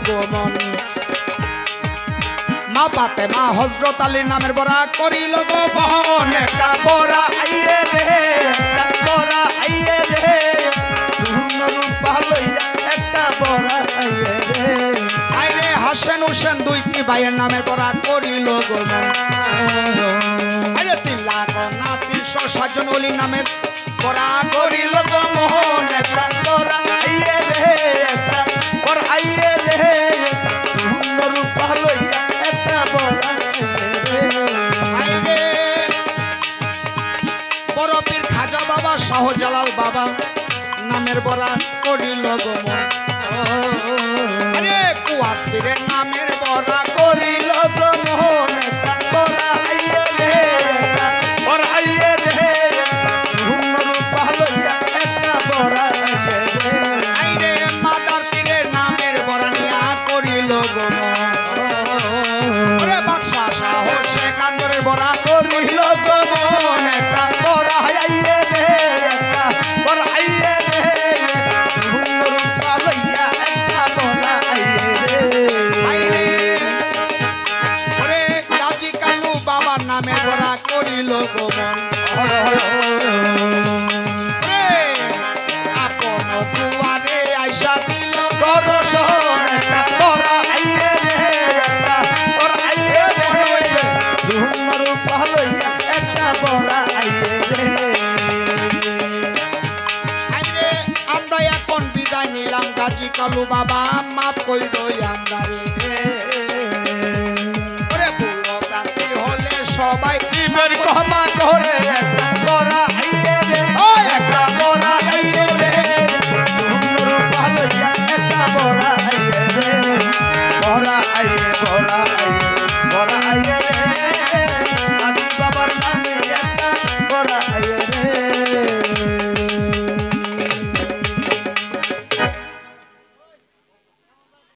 গমন মা পাতে মা হযরত আলীর নামের বড়া করিল গমন একটা বড়া আইয়ে রে একটা বড়া আইয়ে রে সুন্দর পালইয়া একটা বড়া আইয়ে রে আইরে হাসান হোসেন দুইটি ভাইয়ের নামের বড়া করিল গমন আইরে 3 লাখ না 360 জন ওলি নামের বড়া করিল গমন একটা বড়া আইয়ে রে একটা বড়া আইয়ে রে সুন্দর পালইয়া একটা বড়া আইরে বড় পীর খাজা বাবা শাহজালাল বাবা নামের বড়া করিল গমন আরে কুয়াস পীরের নামের বড়া করিল গমন একটা বড়া আইয়ে রে একটা বড়া আইয়ে রে সুন্দর পালইয়া একটা বড়া আইয়ে রে আইরে মাদার পীরের নামের বড়া নিয়া করিল গমন ওরে বাদশা শাহ সেকান্দরের বড়া করিল গমন একটা বড়া আইয়ে রে একটা বড়া আইয়ে রে সুন্দর পালইয়া একটা বড়া আইয়ে রে আইরে ওরে গাজী কালু বাবার নামের বড়া করিল গমন আপন দুয়ারে আইসা দিল দর্শন একটা বড়া আইয়ে রে একটা বড়া আইয়ে রে সুন্দর পালইয়া একটা বড়া আইয়ে রে আইরে আমরা এখন বিদায় নিলাম গাজী কালু বাবা মাপ কইরো আমরা রে